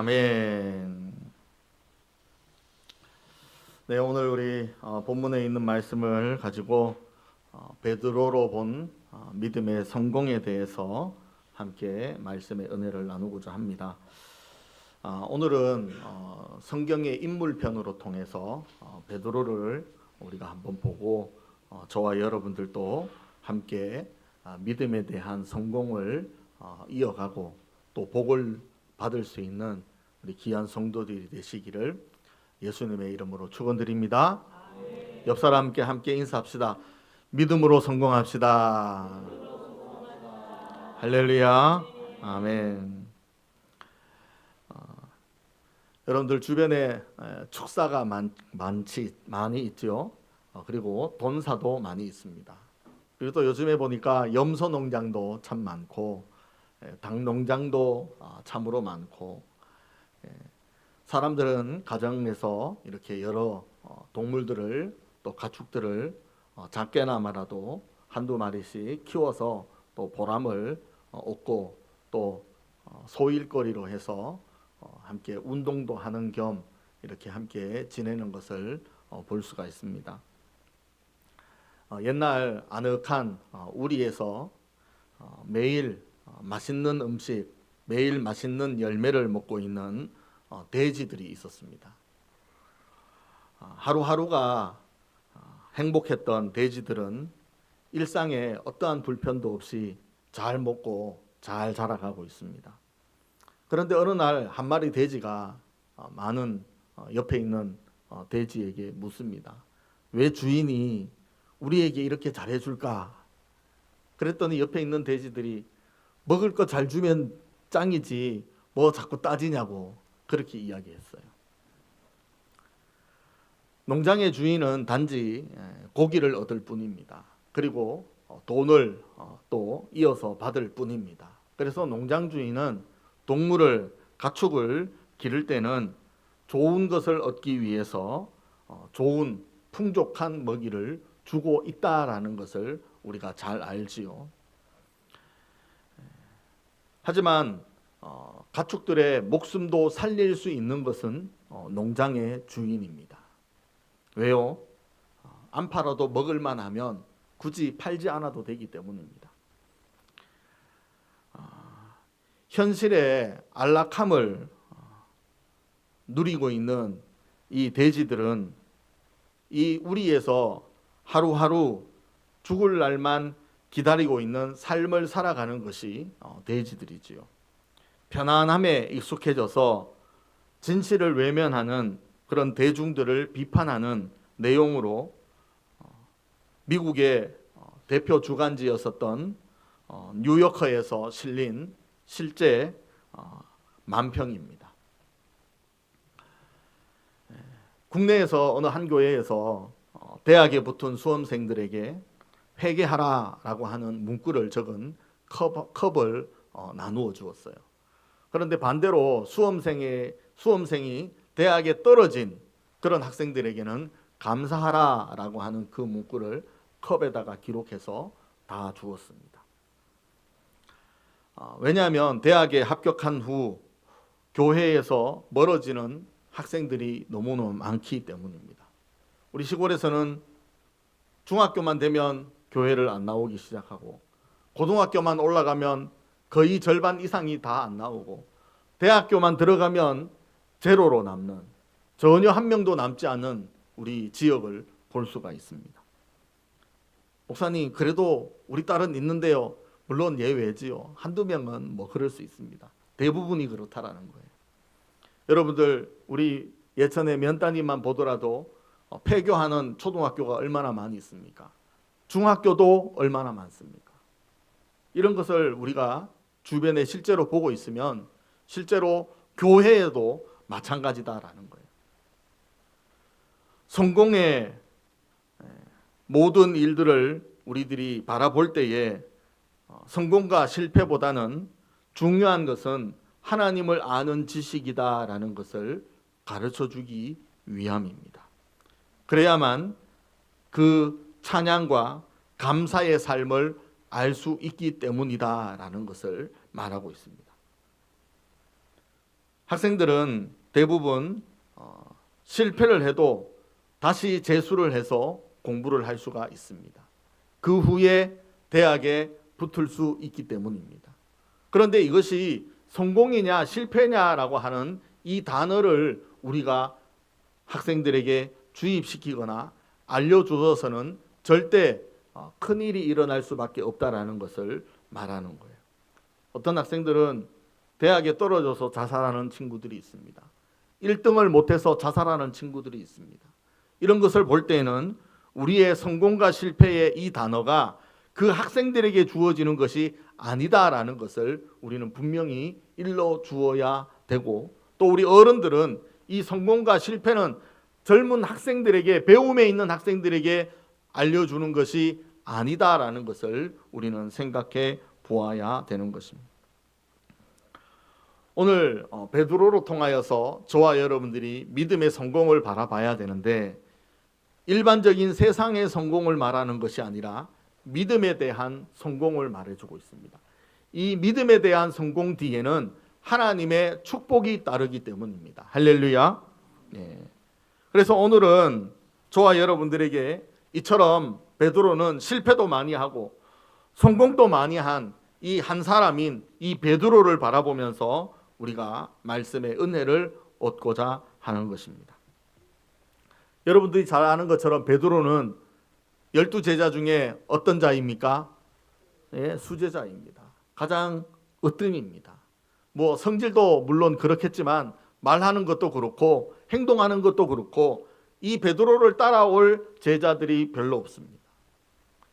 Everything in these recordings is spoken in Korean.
아멘. 네, 오늘 우리 본문에 있는 말씀을 가지고 베드로로 본 믿음의 성공에 대해서 함께 말씀의 은혜를 나누고자 합니다. 오늘은 성경의 인물편으로 통해서 베드로를 우리가 한번 보고 저와 여러분들도 함께 믿음에 대한 성공을 이어가고 또 복을 받을 수 있는 우리 귀한 성도들이 되시기를 예수님의 이름으로 축원드립니다. 옆 사람께 함께 인사합시다. 믿음으로 성공합시다. 할렐루야. 아멘. 여러분들 주변에 축사가 많이 있죠. 그리고 돈사도 많이 있습니다. 그리고 또 요즘에 보니까 염소 농장도 참 많고 닭 농장도 참으로 많고, 사람들은 가정에서 이렇게 여러 동물들을 또 가축들을 작게나마라도 한두 마리씩 키워서 또 보람을 얻고 또 소일거리로 해서 함께 운동도 하는 겸 이렇게 함께 지내는 것을 볼 수가 있습니다. 옛날 아늑한 우리에서 매일 맛있는 음식, 매일 맛있는 열매를 먹고 있는 돼지들이 있었습니다. 하루하루가 행복했던 돼지들은 일상에 어떠한 불편도 없이 잘 먹고 잘 자라가고 있습니다. 그런데 어느 날 한 마리 돼지가 많은 옆에 있는 돼지에게 묻습니다. 왜 주인이 우리에게 이렇게 잘해줄까? 그랬더니 옆에 있는 돼지들이 먹을 거 잘 주면 짱이지 뭐 자꾸 따지냐고 그렇게 이야기했어요. 농장의 주인은 단지 고기를 얻을 뿐입니다. 그리고 돈을 또 이어서 받을 뿐입니다. 그래서 농장 주인은 동물을, 가축을 기를 때는 좋은 것을 얻기 위해서 좋은 풍족한 먹이를 주고 있다라는 것을 우리가 잘 알지요. 하지만 가축들의 목숨도 살릴 수 있는 것은 농장의 주인입니다. 왜요? 안 팔아도 먹을만 하면 굳이 팔지 않아도 되기 때문입니다. 현실의 안락함을 누리고 있는 이 돼지들은 이 우리에서 하루하루 죽을 날만 기다리고 있는 삶을 살아가는 것이 돼지들이지요. 편안함에 익숙해져서 진실을 외면하는 그런 대중들을 비판하는 내용으로 미국의 대표 주간지였었던 뉴요커에서 실린 실제 만평입니다. 국내에서 어느 한 교회에서 대학에 붙은 수험생들에게 회개하라라고 하는 문구를 적은 컵을 나누어 주었어요. 그런데 반대로 수험생이 대학에 떨어진 그런 학생들에게는 감사하라라고 하는 그 문구를 컵에다가 기록해서 다 주었습니다. 왜냐하면 대학에 합격한 후 교회에서 멀어지는 학생들이 너무너무 많기 때문입니다. 우리 시골에서는 중학교만 되면 교회를 안 나오기 시작하고 고등학교만 올라가면 거의 절반 이상이 다 안 나오고 대학교만 들어가면 제로로 남는, 전혀 한 명도 남지 않은 우리 지역을 볼 수가 있습니다. 목사님, 그래도 우리 딸은 있는데요. 물론 예외지요. 한두 명은 뭐 그럴 수 있습니다. 대부분이 그렇다라는 거예요. 여러분들, 우리 예천의 면따님만 보더라도 폐교하는 초등학교가 얼마나 많이 있습니까? 중학교도 얼마나 많습니까? 이런 것을 우리가 주변에 실제로 보고 있으면 실제로 교회에도 마찬가지다라는 거예요. 성공의 모든 일들을 우리들이 바라볼 때에 성공과 실패보다는 중요한 것은 하나님을 아는 지식이다라는 것을 가르쳐주기 위함입니다. 그래야만 그 찬양과 감사의 삶을 알 수 있기 때문이다라는 것을 말하고 있습니다. 학생들은 대부분 실패를 해도 다시 재수를 해서 공부를 할 수가 있습니다. 그 후에 대학에 붙을 수 있기 때문입니다. 그런데 이것이 성공이냐 실패냐라고 하는 이 단어를 우리가 학생들에게 주입시키거나 알려주어서는 절대 큰일이 일어날 수밖에 없다라는 것을 말하는 거예요. 어떤 학생들은 대학에 떨어져서 자살하는 친구들이 있습니다. 1등을 못해서 자살하는 친구들이 있습니다. 이런 것을 볼 때는 우리의 성공과 실패의 이 단어가 그 학생들에게 주어지는 것이 아니다라는 것을 우리는 분명히 일러 주어야 되고, 또 우리 어른들은 이 성공과 실패는 젊은 학생들에게, 배움에 있는 학생들에게 알려주는 것이 아니다라는 것을 우리는 생각해 보아야 되는 것입니다. 오늘 베드로로 통하여서 저와 여러분들이 믿음의 성공을 바라봐야 되는데, 일반적인 세상의 성공을 말하는 것이 아니라 믿음에 대한 성공을 말해주고 있습니다. 이 믿음에 대한 성공 뒤에는 하나님의 축복이 따르기 때문입니다. 할렐루야. 네. 그래서 오늘은 저와 여러분들에게 이처럼 베드로는 실패도 많이 하고 성공도 많이 한 이 한 사람인 이 베드로를 바라보면서 우리가 말씀의 은혜를 얻고자 하는 것입니다. 여러분들이 잘 아는 것처럼 베드로는 12제자 중에 어떤 자입니까? 예, 수제자입니다. 가장 으뜸입니다. 뭐 성질도 물론 그렇겠지만 말하는 것도 그렇고 행동하는 것도 그렇고 이 베드로를 따라올 제자들이 별로 없습니다.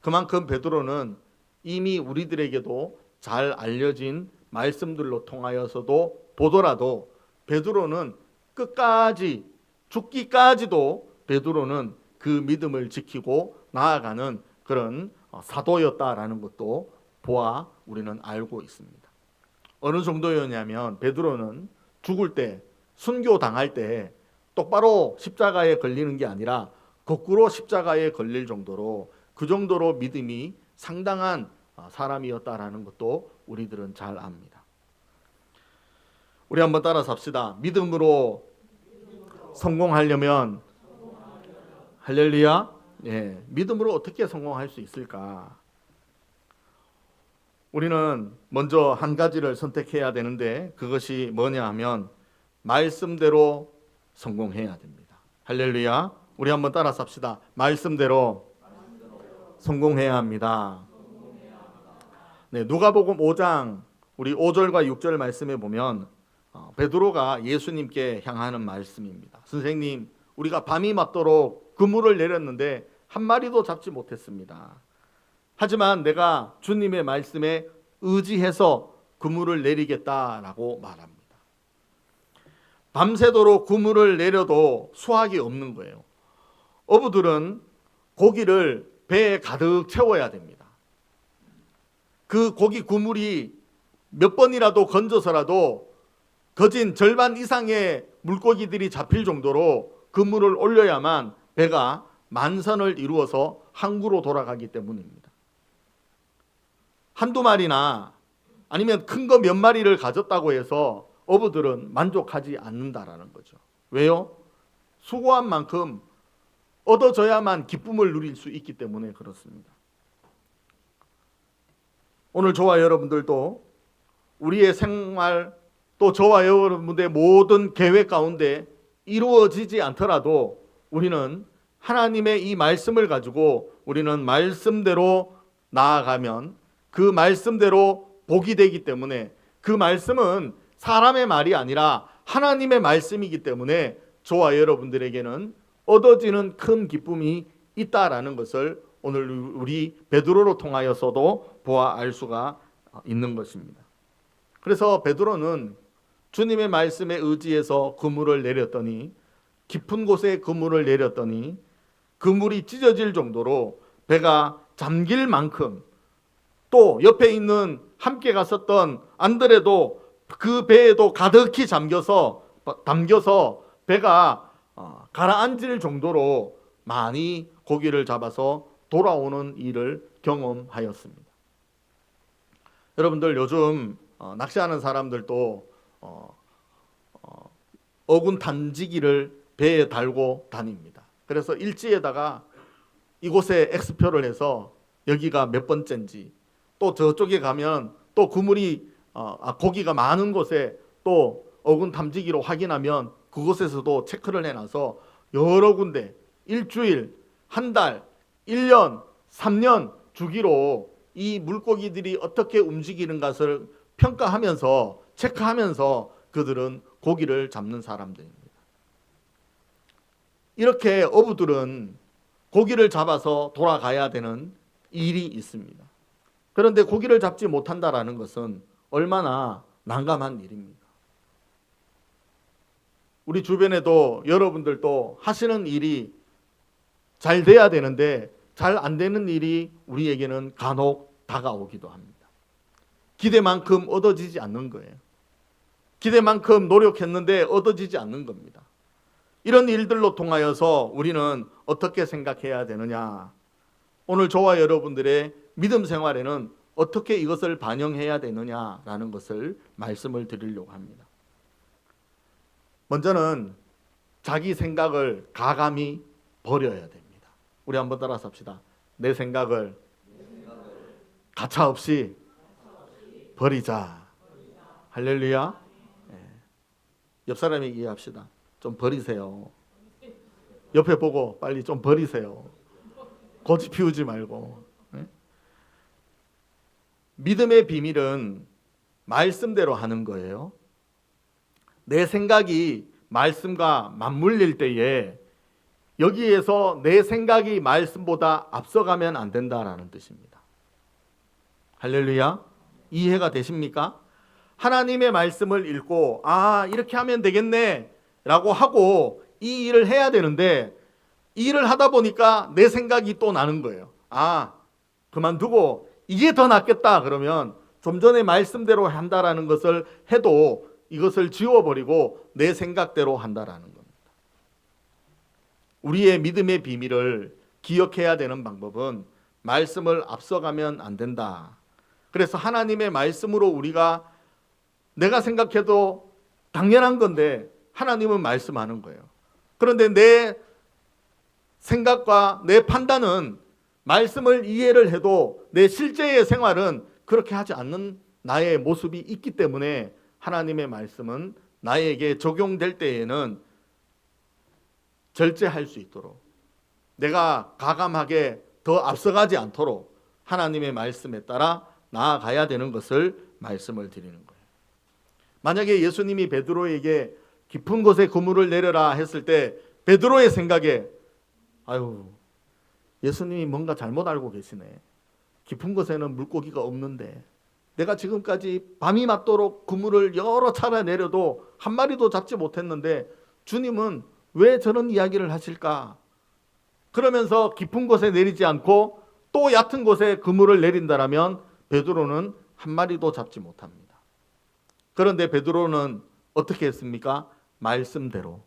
그만큼 베드로는 이미 우리들에게도 잘 알려진 말씀들로 통하여서도 보더라도 베드로는 끝까지 죽기까지도 베드로는 그 믿음을 지키고 나아가는 그런 사도였다라는 것도 보아 우리는 알고 있습니다. 어느 정도였냐면 베드로는 죽을 때, 순교 당할 때 똑바로 십자가에 걸리는 게 아니라 거꾸로 십자가에 걸릴 정도로, 그 정도로 믿음이 상당한 사람이었다라는 것도 우리들은 잘 압니다. 우리 한번 따라서 합시다. 믿음으로 성공하려면, 할렐루야. 예, 믿음으로 어떻게 성공할 수 있을까? 우리는 먼저 한 가지를 선택해야 되는데, 그것이 뭐냐 하면 말씀대로 성공해야 됩니다. 할렐루야. 우리 한번 따라서 합시다. 말씀대로 성공해야 합니다. 네, 누가복음 5장 우리 5절과 6절 말씀에 보면 베드로가 예수님께 향하는 말씀입니다. 선생님, 우리가 밤이 맞도록 그물을 내렸는데 한 마리도 잡지 못했습니다. 하지만 내가 주님의 말씀에 의지해서 그물을 내리겠다라고 말합니다. 밤새도록 그물을 내려도 수확이 없는 거예요. 어부들은 고기를 배에 가득 채워야 됩니다. 그 고기 그물이 몇 번이라도 건져서라도 거진 절반 이상의 물고기들이 잡힐 정도로 그물을 올려야만 배가 만선을 이루어서 항구로 돌아가기 때문입니다. 한두 마리나 아니면 큰 거 몇 마리를 가졌다고 해서 어부들은 만족하지 않는다라는 거죠. 왜요? 수고한 만큼 얻어져야만 기쁨을 누릴 수 있기 때문에 그렇습니다. 오늘 저와 여러분들도 우리의 생활, 또 저와 여러분들의 모든 계획 가운데 이루어지지 않더라도 우리는 하나님의 이 말씀을 가지고 우리는 말씀대로 나아가면 그 말씀대로 복이 되기 때문에, 그 말씀은 사람의 말이 아니라 하나님의 말씀이기 때문에 저와 여러분들에게는 얻어지는 큰 기쁨이 있다라는 것을 오늘 우리 베드로로 통하여서도 보아 알 수가 있는 것입니다. 그래서 베드로는 주님의 말씀에 의지해서 그물을 내렸더니, 깊은 곳에 그물을 내렸더니 그물이 찢어질 정도로 배가 잠길 만큼, 또 옆에 있는 함께 갔었던 안드레도 그 배에도 가득히 담겨서 배가 가라앉을 정도로 많이 고기를 잡아서 돌아오는 일을 경험하였습니다. 여러분들 요즘 낚시하는 사람들도 어군 탐지기를 배에 달고 다닙니다. 그래서 일지에다가 이곳에 X표를 해서 여기가 몇 번째인지, 또 저쪽에 가면 또 그물이 고기가 많은 곳에 또 어군 탐지기로 확인하면 그곳에서도 체크를 해놔서 여러 군데 일주일, 한 달, 1년, 3년 주기로 이 물고기들이 어떻게 움직이는 것을 평가하면서 체크하면서 그들은 고기를 잡는 사람들입니다. 이렇게 어부들은 고기를 잡아서 돌아가야 되는 일이 있습니다. 그런데 고기를 잡지 못한다라는 것은 얼마나 난감한 일입니까? 우리 주변에도 여러분들도 하시는 일이 잘 돼야 되는데 잘 안 되는 일이 우리에게는 간혹 다가오기도 합니다. 기대만큼 얻어지지 않는 거예요. 기대만큼 노력했는데 얻어지지 않는 겁니다. 이런 일들로 통하여서 우리는 어떻게 생각해야 되느냐? 오늘 저와 여러분들의 믿음 생활에는 어떻게 이것을 반영해야 되느냐라는 것을 말씀을 드리려고 합니다. 먼저는 자기 생각을 가감히 버려야 됩니다. 우리 한번 따라서 합시다. 내 생각을 가차없이 버리자. 할렐루야. 옆 사람에게 얘기합시다. 좀 버리세요. 옆에 보고 빨리 좀 버리세요. 고집 피우지 말고. 믿음의 비밀은 말씀대로 하는 거예요. 내 생각이 말씀과 맞물릴 때에 여기에서 내 생각이 말씀보다 앞서가면 안 된다라는 뜻입니다. 할렐루야. 이해가 되십니까? 하나님의 말씀을 읽고 이렇게 하면 되겠네 라고 하고 이 일을 해야 되는데 일을 하다 보니까 내 생각이 또 나는 거예요. 그만두고 이게 더 낫겠다 그러면 좀 전에 말씀대로 한다라는 것을 해도 이것을 지워버리고 내 생각대로 한다라는 겁니다. 우리의 믿음의 비밀을 기억해야 되는 방법은 말씀을 앞서가면 안 된다. 그래서 하나님의 말씀으로 우리가 내가 생각해도 당연한 건데 하나님은 말씀하는 거예요. 그런데 내 생각과 내 판단은 말씀을 이해를 해도 내 실제의 생활은 그렇게 하지 않는 나의 모습이 있기 때문에 하나님의 말씀은 나에게 적용될 때에는 절제할 수 있도록 내가 가감하게 더 앞서가지 않도록 하나님의 말씀에 따라 나아가야 되는 것을 말씀을 드리는 거예요. 만약에 예수님이 베드로에게 깊은 곳에 그물을 내려라 했을 때 베드로의 생각에 예수님이 뭔가 잘못 알고 계시네. 깊은 곳에는 물고기가 없는데 내가 지금까지 밤이 맞도록 그물을 여러 차례 내려도 한 마리도 잡지 못했는데 주님은 왜 저런 이야기를 하실까? 그러면서 깊은 곳에 내리지 않고 또 얕은 곳에 그물을 내린다라면 베드로는 한 마리도 잡지 못합니다. 그런데 베드로는 어떻게 했습니까? 말씀대로.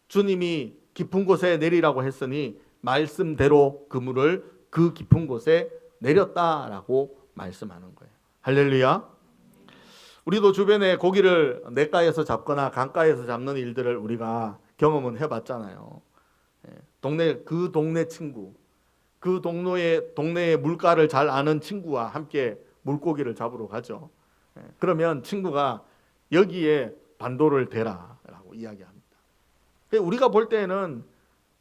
주님이 깊은 곳에 내리라고 했으니 말씀대로 그물을 그 깊은 곳에 내렸다라고 말씀하는 거예요. 할렐루야. 우리도 주변에 고기를 냇가에서 잡거나 강가에서 잡는 일들을 우리가 경험은 해봤잖아요. 그 동네 친구, 그 동네의 물가를 잘 아는 친구와 함께 물고기를 잡으러 가죠. 그러면 친구가 여기에 반도를 대라라고 이야기합니다. 우리가 볼 때는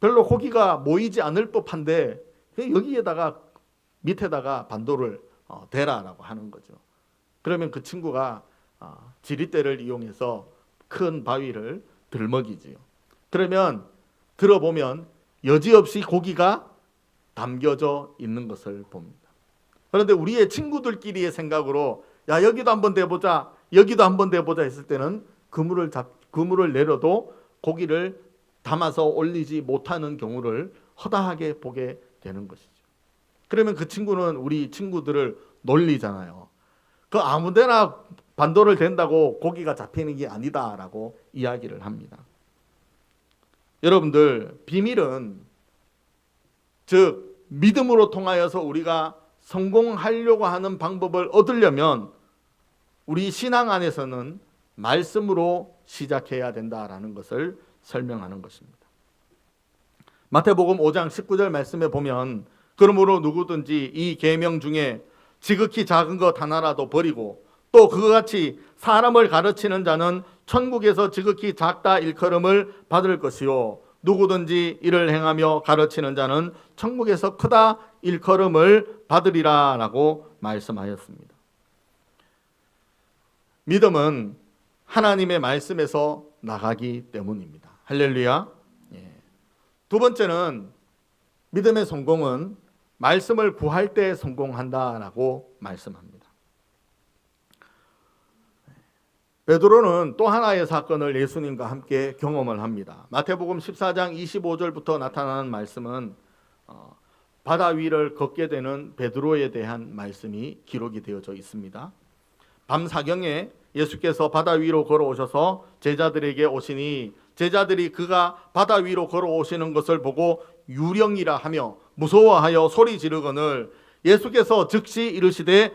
별로 고기가 모이지 않을 법한데 여기에다가 밑에다가 반도를 대라라고 하는 거죠. 그러면 그 친구가 지리대를 이용해서 큰 바위를 들먹이지요. 그러면 들어보면 여지없이 고기가 담겨져 있는 것을 봅니다. 그런데 우리의 친구들끼리의 생각으로 여기도 한번 대보자, 여기도 한번 대보자 했을 때는 그물을 내려도 고기를 담아서 올리지 못하는 경우를 허다하게 보게 되는 것이죠. 그러면 그 친구는 우리 친구들을 놀리잖아요. 그 아무데나 반도를 댄다고 고기가 잡히는 게 아니다라고 이야기를 합니다. 여러분들, 비밀은 즉 믿음으로 통하여서 우리가 성공하려고 하는 방법을 얻으려면 우리 신앙 안에서는 말씀으로 시작해야 된다라는 것을 설명하는 것입니다. 마태복음 5장 19절 말씀에 보면 그러므로 누구든지 이 계명 중에 지극히 작은 것 하나라도 버리고 또 그와 같이 사람을 가르치는 자는 천국에서 지극히 작다 일컬음을 받을 것이요 누구든지 이를 행하며 가르치는 자는 천국에서 크다 일컬음을 받으리라 라고 말씀하였습니다. 믿음은 하나님의 말씀에서 나가기 때문입니다. 할렐루야. 두 번째는 믿음의 성공은 말씀을 구할 때 성공한다라고 말씀합니다. 베드로는 또 하나의 사건을 예수님과 함께 경험을 합니다. 마태복음 14장 25절부터 나타나는 말씀은 바다 위를 걷게 되는 베드로에 대한 말씀이 기록이 되어져 있습니다. 밤 사경에 예수께서 바다 위로 걸어오셔서 제자들에게 오시니 제자들이 그가 바다 위로 걸어오시는 것을 보고 유령이라 하며 무서워하여 소리 지르거늘 예수께서 즉시 이르시되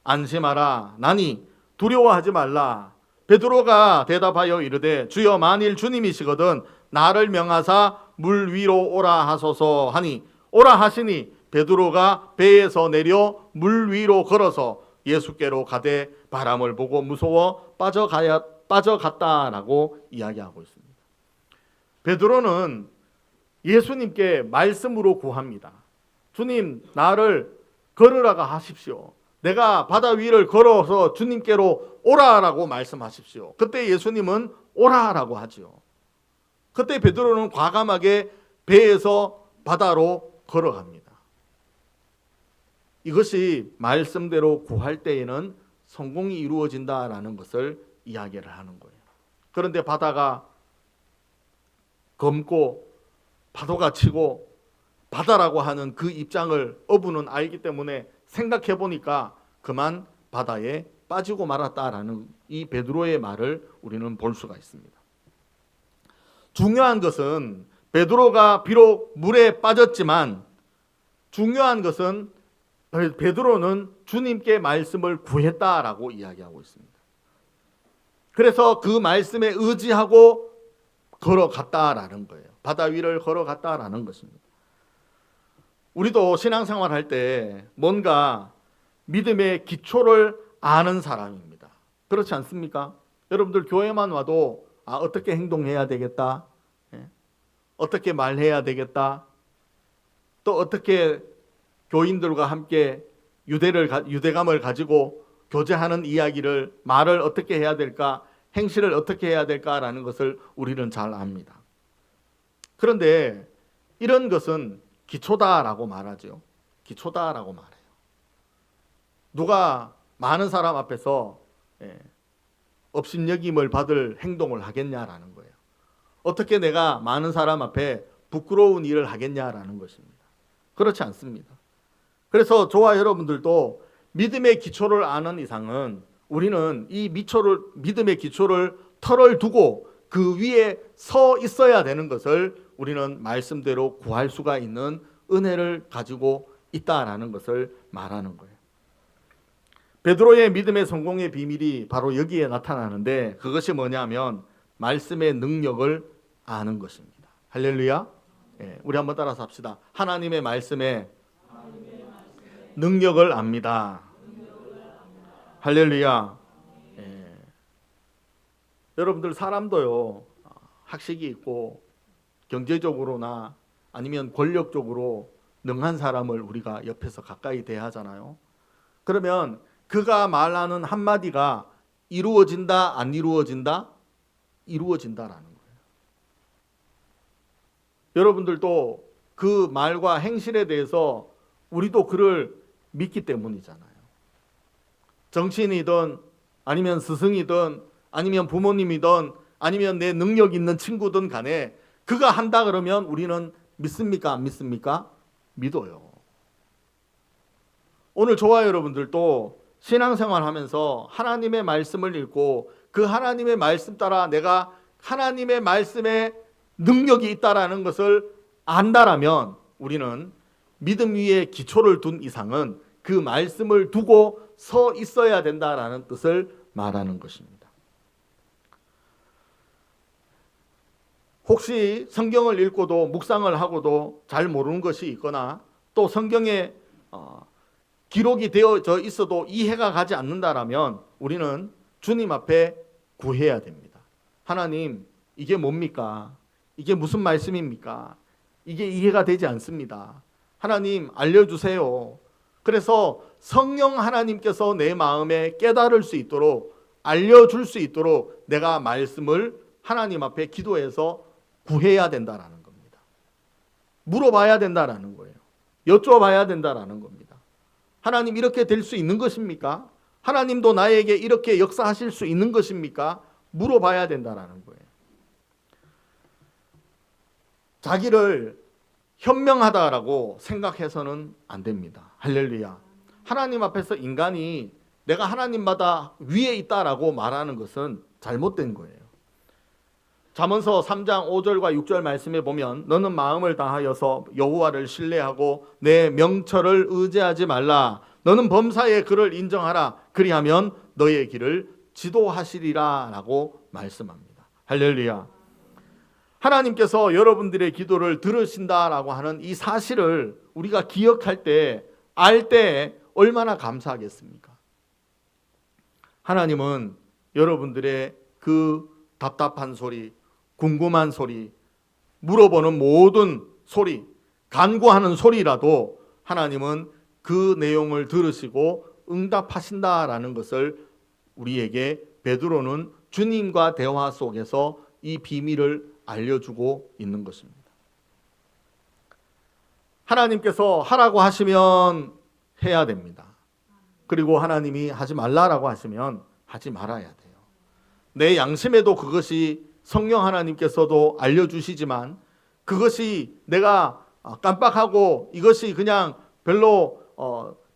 안심하라 나니 두려워하지 말라. 베드로가 대답하여 이르되 주여 만일 주님이시거든 나를 명하사 물 위로 오라 하소서 하니 오라 하시니 베드로가 배에서 내려 물 위로 걸어서 예수께로 가되 바람을 보고 무서워 빠져갔다라고 이야기하고 있습니다. 베드로는 예수님께 말씀으로 구합니다. 주님 나를 걸으라고 하십시오. 내가 바다 위를 걸어서 주님께로 오라라고 말씀하십시오. 그때 예수님은 오라라고 하지요. 그때 베드로는 과감하게 배에서 바다로 걸어갑니다. 이것이 말씀대로 구할 때에는 성공이 이루어진다라는 것을 이야기를 하는 거예요. 그런데 바다가 검고 파도가 치고 바다라고 하는 그 입장을 어부는 알기 때문에 생각해 보니까 그만 바다에 빠지고 말았다라는 이 베드로의 말을 우리는 볼 수가 있습니다. 중요한 것은 베드로가 비록 물에 빠졌지만 중요한 것은 베드로는 주님께 말씀을 구했다라고 이야기하고 있습니다. 그래서 그 말씀에 의지하고 걸어갔다라는 거예요. 바다 위를 걸어갔다라는 것입니다. 우리도 신앙생활 할 때 뭔가 믿음의 기초를 아는 사람입니다. 그렇지 않습니까? 여러분들 교회만 와도 어떻게 행동해야 되겠다, 어떻게 말해야 되겠다, 또 어떻게 교인들과 함께 유대감을 가지고 교제하는 이야기를 말을 어떻게 해야 될까, 행실을 어떻게 해야 될까라는 것을 우리는 잘 압니다. 그런데 이런 것은 기초다라고 말하죠. 기초다라고 말해요. 누가 많은 사람 앞에서 업신여김을 받을 행동을 하겠냐라는 거예요. 어떻게 내가 많은 사람 앞에 부끄러운 일을 하겠냐라는 것입니다. 그렇지 않습니다. 그래서 저와 여러분들도 믿음의 기초를 아는 이상은 우리는 이 믿음의 기초를 털을 두고 그 위에 서 있어야 되는 것을 우리는 말씀대로 구할 수가 있는 은혜를 가지고 있다라는 것을 말하는 거예요. 베드로의 믿음의 성공의 비밀이 바로 여기에 나타나는데 그것이 뭐냐면 말씀의 능력을 아는 것입니다. 할렐루야. 우리 한번 따라서 합시다. 하나님의 말씀에 능력을 압니다. 할렐루야. 여러분들 사람도요 학식이 있고 경제적으로나 아니면 권력적으로 능한 사람을 우리가 옆에서 가까이 대하잖아요. 그러면 그가 말하는 한마디가 이루어진다 안 이루어진다? 이루어진다라는 거예요. 여러분들도 그 말과 행실에 대해서 우리도 그를 믿기 때문이잖아요. 정치인이든 아니면 스승이든 아니면 부모님이든 아니면 내 능력 있는 친구든 간에 그가 한다 그러면 우리는 믿습니까? 안 믿습니까? 믿어요. 오늘 저와 여러분들도 신앙생활 하면서 하나님의 말씀을 읽고 그 하나님의 말씀 따라 내가 하나님의 말씀에 능력이 있다라는 것을 안다라면 우리는 믿음 위에 기초를 둔 이상은 그 말씀을 두고 서 있어야 된다라는 뜻을 말하는 것입니다. 혹시 성경을 읽고도 묵상을 하고도 잘 모르는 것이 있거나 또 성경에 기록이 되어져 있어도 이해가 가지 않는다라면 우리는 주님 앞에 구해야 됩니다. 하나님, 이게 뭡니까? 이게 무슨 말씀입니까? 이게 이해가 되지 않습니다. 하나님, 알려주세요. 그래서 성령 하나님께서 내 마음에 깨달을 수 있도록, 알려줄 수 있도록 내가 말씀을 하나님 앞에 기도해서 구해야 된다라는 겁니다. 물어봐야 된다라는 거예요. 여쭤봐야 된다라는 겁니다. 하나님, 이렇게 될 수 있는 것입니까? 하나님도 나에게 이렇게 역사하실 수 있는 것입니까? 물어봐야 된다라는 거예요. 자기를 현명하다라고 생각해서는 안 됩니다. 할렐루야. 하나님 앞에서 인간이 내가 하나님보다 위에 있다라고 말하는 것은 잘못된 거예요. 잠언서 3장 5절과 6절 말씀에 보면 너는 마음을 다하여서 여호와를 신뢰하고 내 명철을 의지하지 말라. 너는 범사에 그를 인정하라. 그리하면 너의 길을 지도하시리라 라고 말씀합니다. 할렐루야. 하나님께서 여러분들의 기도를 들으신다라고 하는 이 사실을 우리가 기억할 때, 알 때 얼마나 감사하겠습니까? 하나님은 여러분들의 그 답답한 소리, 궁금한 소리, 물어보는 모든 소리, 간구하는 소리라도 하나님은 그 내용을 들으시고 응답하신다라는 것을 우리에게 베드로는 주님과 대화 속에서 이 비밀을 알려주고 있는 것입니다. 하나님께서 하라고 하시면 해야 됩니다. 그리고 하나님이 하지 말라라고 하시면 하지 말아야 돼요. 내 양심에도 그것이 성령 하나님께서도 알려주시지만 그것이 내가 깜빡하고 이것이 그냥 별로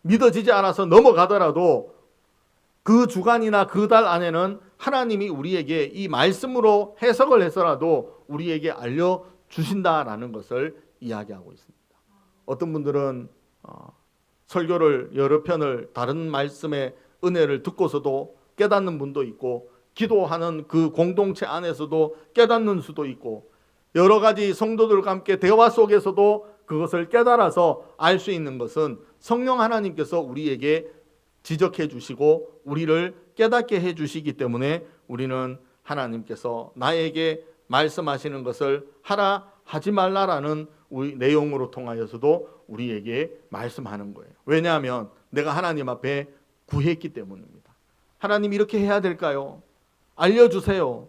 믿어지지 않아서 넘어가더라도 그 주간이나 그 달 안에는 하나님이 우리에게 이 말씀으로 해석을 해서라도 우리에게 알려주신다라는 것을 이야기하고 있습니다. 어떤 분들은 설교를 여러 편을 다른 말씀의 은혜를 듣고서도 깨닫는 분도 있고 기도하는 그 공동체 안에서도 깨닫는 수도 있고 여러 가지 성도들과 함께 대화 속에서도 그것을 깨달아서 알 수 있는 것은 성령 하나님께서 우리에게 지적해 주시고 우리를 깨닫게 해 주시기 때문에 우리는 하나님께서 나에게 말씀하시는 것을 하라 하지 말라라는 내용으로 통하여서도 우리에게 말씀하는 거예요. 왜냐하면 내가 하나님 앞에 구했기 때문입니다. 하나님 이렇게 해야 될까요? 알려주세요.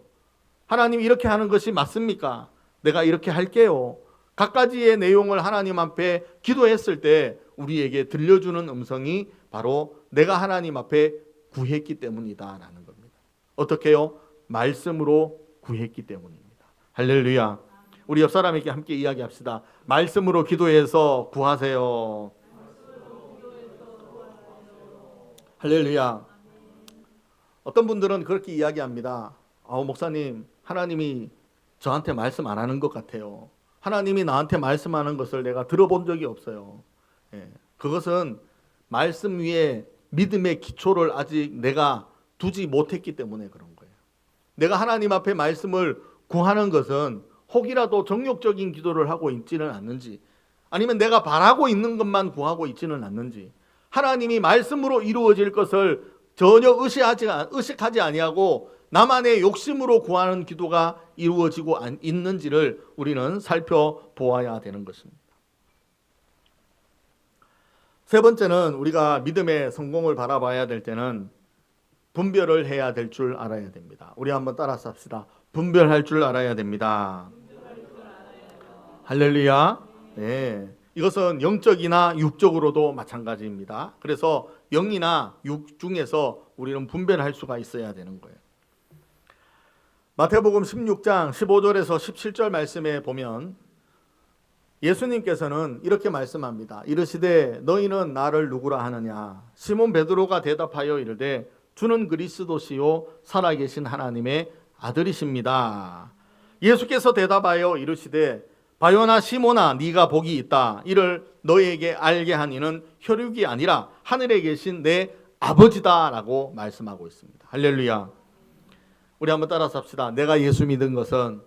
하나님 이렇게 하는 것이 맞습니까? 내가 이렇게 할게요. 각가지의 내용을 하나님 앞에 기도했을 때 우리에게 들려주는 음성이 바로 내가 하나님 앞에 구했기 때문이다라는 겁니다. 어떻게요? 말씀으로 구했기 때문입니다. 할렐루야. 우리 옆 사람에게 함께 이야기합시다. 말씀으로 기도해서 구하세요. 할렐루야. 어떤 분들은 그렇게 이야기합니다. 목사님, 하나님이 저한테 말씀 안 하는 것 같아요. 하나님이 나한테 말씀하는 것을 내가 들어본 적이 없어요. 그것은 말씀 위에 믿음의 기초를 아직 내가 두지 못했기 때문에 그런 거예요. 내가 하나님 앞에 말씀을 구하는 것은 혹이라도 정욕적인 기도를 하고 있지는 않는지, 아니면 내가 바라고 있는 것만 구하고 있지는 않는지, 하나님이 말씀으로 이루어질 것을 전혀 의식하지 아니하고 나만의 욕심으로 구하는 기도가 이루어지고 있는지를 우리는 살펴보아야 되는 것입니다. 세 번째는 우리가 믿음의 성공을 바라봐야 될 때는 분별을 해야 될 줄 알아야 됩니다. 우리 한번 따라서 합시다. 분별할 줄 알아야 됩니다. 할렐루야. 네. 이것은 영적이나 육적으로도 마찬가지입니다. 그래서 영이나 육 중에서 우리는 분별할 수가 있어야 되는 거예요. 마태복음 16장 15절에서 17절 말씀에 보면 예수님께서는 이렇게 말씀합니다. 이르시되 너희는 나를 누구라 하느냐? 시몬 베드로가 대답하여 이르되 주는 그리스도시요 살아계신 하나님의 아들이십니다. 예수께서 대답하여 이르시되 바요나 시몬아 네가 복이 있다. 이를 너희에게 알게 한 이는 혈육이 아니라 하늘에 계신 내 아버지다라고 말씀하고 있습니다. 할렐루야. 우리 한번 따라서 합시다. 내가 예수 믿은 것은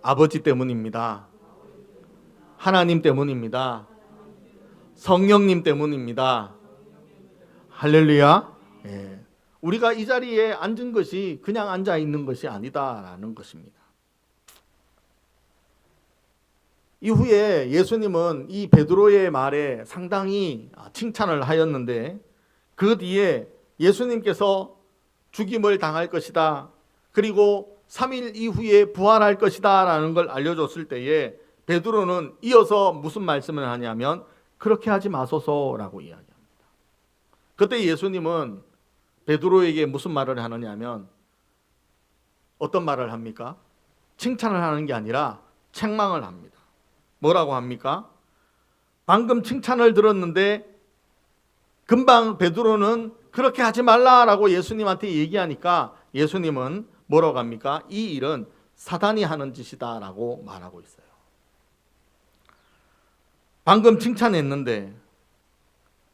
아버지 때문입니다. 하나님 때문입니다. 성령님 때문입니다. 할렐루야. 예. 우리가 이 자리에 앉은 것이 그냥 앉아 있는 것이 아니다라는 것입니다. 이후에 예수님은 이 베드로의 말에 상당히 칭찬을 하였는데, 그 뒤에 예수님께서 죽임을 당할 것이다, 그리고 3일 이후에 부활할 것이다 라는 걸 알려줬을 때에 베드로는 이어서 무슨 말씀을 하냐면 그렇게 하지 마소서라고 이야기합니다. 그때 예수님은 베드로에게 무슨 말을 하느냐면 어떤 말을 합니까? 칭찬을 하는 게 아니라 책망을 합니다. 뭐라고 합니까? 방금 칭찬을 들었는데 금방 베드로는 그렇게 하지 말라라고 예수님한테 얘기하니까 예수님은 뭐라고 합니까? 이 일은 사단이 하는 짓이다 라고 말하고 있어요. 방금 칭찬했는데,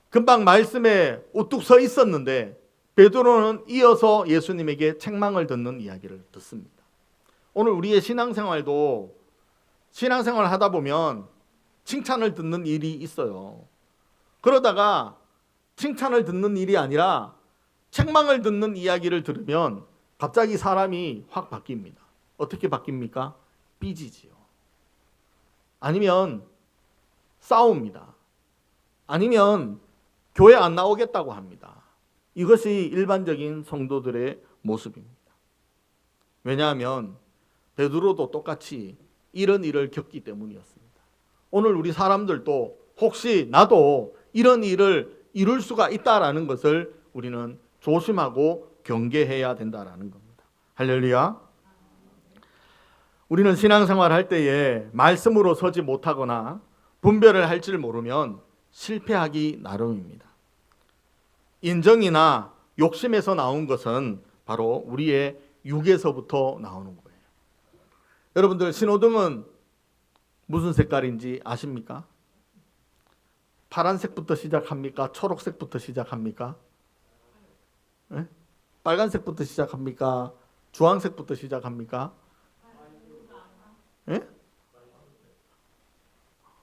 금방 말씀에 우뚝 서 있었는데 베드로는 이어서 예수님에게 책망을 듣는 이야기를 듣습니다. 오늘 우리의 신앙생활도 신앙생활을 하다 보면 칭찬을 듣는 일이 있어요. 그러다가 칭찬을 듣는 일이 아니라 책망을 듣는 이야기를 들으면 갑자기 사람이 확 바뀝니다. 어떻게 바뀝니까? 삐지지요. 아니면 싸웁니다. 아니면 교회 안 나오겠다고 합니다. 이것이 일반적인 성도들의 모습입니다. 왜냐하면 베드로도 똑같이 이런 일을 겪기 때문이었습니다. 오늘 우리 사람들도 혹시 나도 이런 일을 이룰 수가 있다라는 것을 우리는 조심하고 경계해야 된다라는 겁니다. 할렐루야. 우리는 신앙생활 할 때에 말씀으로 서지 못하거나 분별을 할 줄 모르면 실패하기 나름입니다. 인정이나 욕심에서 나온 것은 바로 우리의 육에서부터 나오는 거예요. 여러분들, 신호등은 무슨 색깔인지 아십니까? 파란색부터 시작합니까? 초록색부터 시작합니까? 네? 빨간색부터 시작합니까? 주황색부터 시작합니까? 네?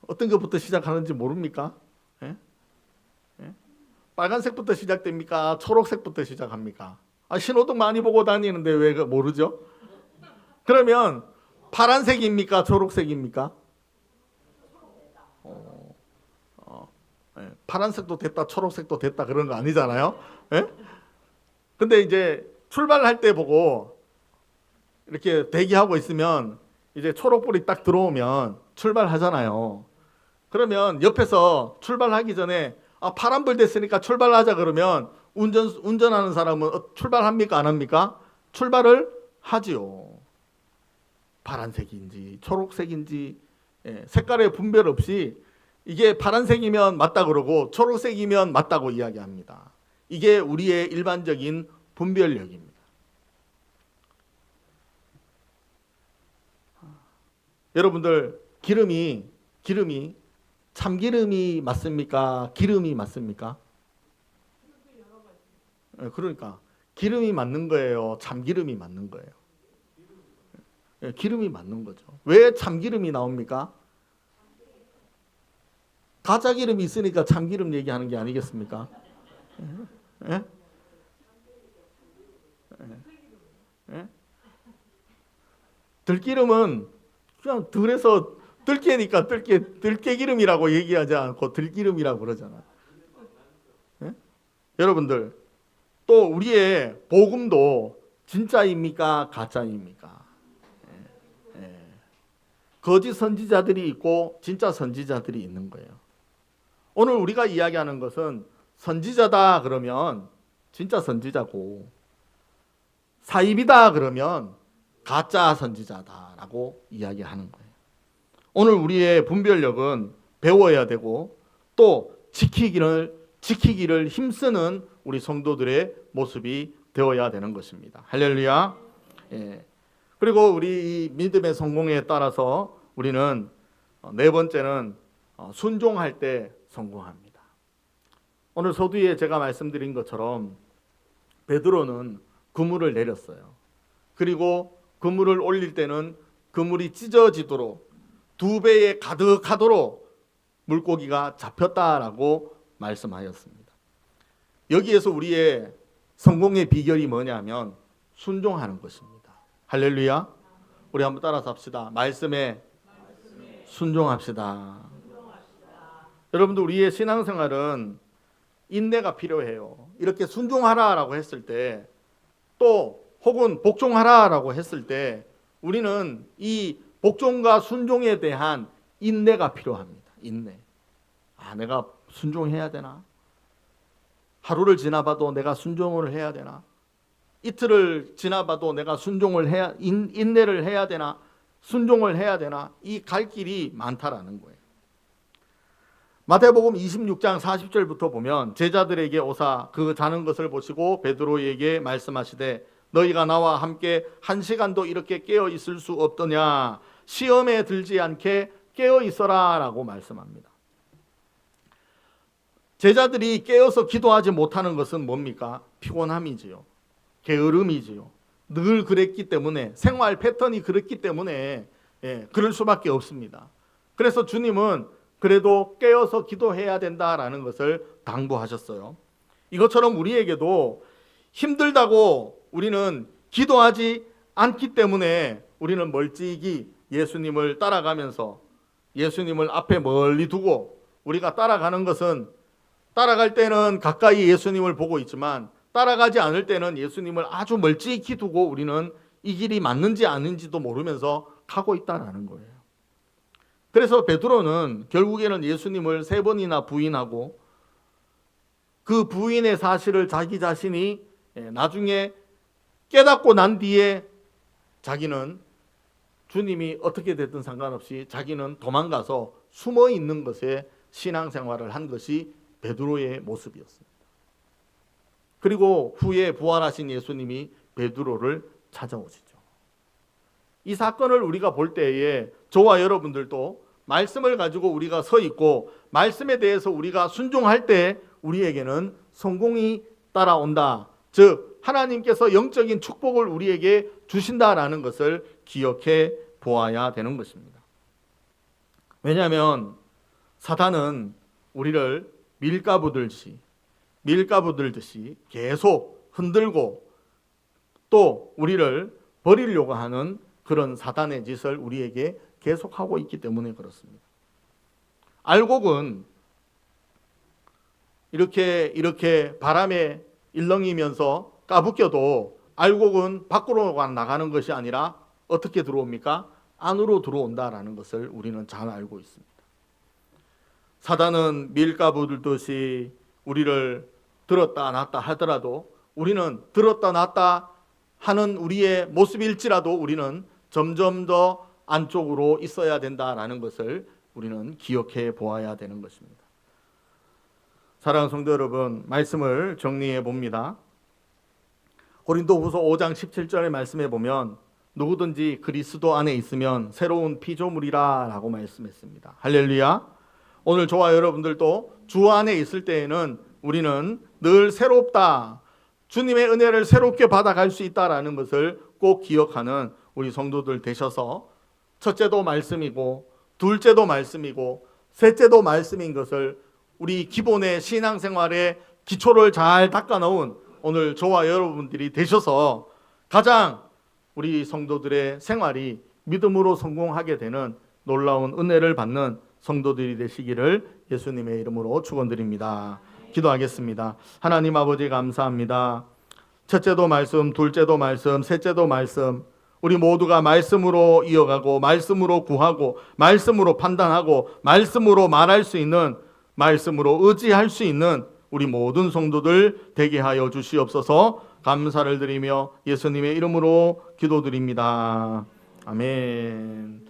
어떤 것부터 시작하는지 모릅니까? 네? 네? 빨간색부터 시작됩니까? 초록색부터 시작합니까? 신호등 많이 보고 다니는데 왜 모르죠? 그러면 파란색입니까? 초록색입니까? 네. 파란색도 됐다, 초록색도 됐다 그런 거 아니잖아요. 네? 근데 이제 출발할 때 보고 이렇게 대기하고 있으면 이제 초록불이 딱 들어오면 출발하잖아요. 그러면 옆에서 출발하기 전에 파란불 됐으니까 출발하자 그러면 운전하는 사람은 출발합니까? 안 합니까? 출발을 하지요. 파란색인지 초록색인지 색깔의 분별 없이 이게 파란색이면 맞다 그러고 초록색이면 맞다고 이야기합니다. 이게 우리의 일반적인 분별력입니다. 여러분들, 기름이 참기름이 맞습니까? 기름이 맞습니까? 그러니까 기름이 맞는 거예요? 참기름이 맞는 거예요? 기름이 맞는 거죠. 왜 참기름이 나옵니까? 가짜 기름이 있으니까 참기름 얘기하는 게 아니겠습니까? 예? 예? 들기름은 그냥 들에서 들깨니까 들깨기름이라고 얘기하지 않고 들기름이라고 그러잖아요. 예? 여러분들, 또 우리의 복음도 진짜입니까? 가짜입니까? 거짓 선지자들이 있고 진짜 선지자들이 있는 거예요. 오늘 우리가 이야기하는 것은 선지자다 그러면 진짜 선지자고, 사입이다 그러면 가짜 선지자다라고 이야기하는 거예요. 오늘 우리의 분별력은 배워야 되고 또 지키기를 힘쓰는 우리 성도들의 모습이 되어야 되는 것입니다. 할렐루야. 예. 그리고 우리 이 믿음의 성공에 따라서 우리는 네 번째는 순종할 때 성공합니다. 오늘 서두에 제가 말씀드린 것처럼 베드로는 그물을 내렸어요. 그리고 그물을 올릴 때는 그물이 찢어지도록 2배에 가득하도록 물고기가 잡혔다라고 말씀하였습니다. 여기에서 우리의 성공의 비결이 뭐냐면 순종하는 것입니다. 할렐루야. 우리 한번 따라서 합시다. 말씀에 순종합시다. 여러분들, 우리의 신앙생활은 인내가 필요해요. 이렇게 순종하라라고 했을 때, 또 혹은 복종하라라고 했을 때 우리는 이 복종과 순종에 대한 인내가 필요합니다. 인내. 내가 순종해야 되나? 하루를 지나봐도 내가 순종을 해야 되나? 이틀을 지나봐도 내가 인내를 해야 되나? 순종을 해야 되나? 이 갈 길이 많다라는 거예요. 마태복음 26장 40절부터 보면 제자들에게 오사 그 자는 것을 보시고 베드로에게 말씀하시되 너희가 나와 함께 1시간도 이렇게 깨어 있을 수 없더냐? 시험에 들지 않게 깨어 있어라 라고 말씀합니다. 제자들이 깨어서 기도하지 못하는 것은 뭡니까? 피곤함이지요. 게으름이지요. 늘 그랬기 때문에, 생활 패턴이 그렇기 때문에 그럴 수밖에 없습니다. 그래서 주님은 그래도 깨어서 기도해야 된다라는 것을 당부하셨어요. 이것처럼 우리에게도 힘들다고 우리는 기도하지 않기 때문에 우리는 멀찍이 예수님을 따라가면서 예수님을 앞에 멀리 두고 우리가 따라가는 것은, 따라갈 때는 가까이 예수님을 보고 있지만 따라가지 않을 때는 예수님을 아주 멀찍이 두고 우리는 이 길이 맞는지 아닌지도 모르면서 가고 있다는 거예요. 그래서 베드로는 결국에는 예수님을 3번이나 부인하고 그 부인의 사실을 자기 자신이 나중에 깨닫고 난 뒤에 자기는 주님이 어떻게 됐든 상관없이 자기는 도망가서 숨어 있는 것에 신앙생활을 한 것이 베드로의 모습이었습니다. 그리고 후에 부활하신 예수님이 베드로를 찾아오시죠. 이 사건을 우리가 볼 때에 저와 여러분들도 말씀을 가지고 우리가 서 있고 말씀에 대해서 우리가 순종할 때 우리에게는 성공이 따라온다. 즉 하나님께서 영적인 축복을 우리에게 주신다라는 것을 기억해 보아야 되는 것입니다. 왜냐하면 사단은 우리를 밀가부들듯이 계속 흔들고 또 우리를 버리려고 하는 그런 사단의 짓을 우리에게 계속하고 있기 때문에 그렇습니다. 알곡은 이렇게 바람에 일렁이면서 까부껴도 알곡은 밖으로 나가는 것이 아니라 어떻게 들어옵니까? 안으로 들어온다라는 것을 우리는 잘 알고 있습니다. 사단은 밀가부들듯이 우리를 들었다 놨다 하더라도 우리는 들었다 놨다 하는 우리의 모습일지라도 우리는 점점 더 안쪽으로 있어야 된다라는 것을 우리는 기억해 보아야 되는 것입니다. 사랑하는 성도 여러분, 말씀을 정리해 봅니다. 고린도후서 5장 17절의 말씀에 보면 누구든지 그리스도 안에 있으면 새로운 피조물이라 라고 말씀했습니다. 할렐루야. 오늘 저와 여러분들도 주 안에 있을 때에는 우리는 늘 새롭다, 주님의 은혜를 새롭게 받아갈 수 있다라는 것을 꼭 기억하는 우리 성도들 되셔서 첫째도 말씀이고 둘째도 말씀이고 셋째도 말씀인 것을 우리 기본의 신앙생활의 기초를 잘 닦아놓은 오늘 저와 여러분들이 되셔서 가장 우리 성도들의 생활이 믿음으로 성공하게 되는 놀라운 은혜를 받는 성도들이 되시기를 예수님의 이름으로 축원드립니다. 기도하겠습니다. 하나님 아버지 감사합니다. 첫째도 말씀, 둘째도 말씀, 셋째도 말씀, 우리 모두가 말씀으로 이어가고 말씀으로 구하고 말씀으로 판단하고 말씀으로 말할 수 있는, 말씀으로 의지할 수 있는 우리 모든 성도들 되게 하여 주시옵소서. 감사를 드리며 예수님의 이름으로 기도드립니다. 아멘.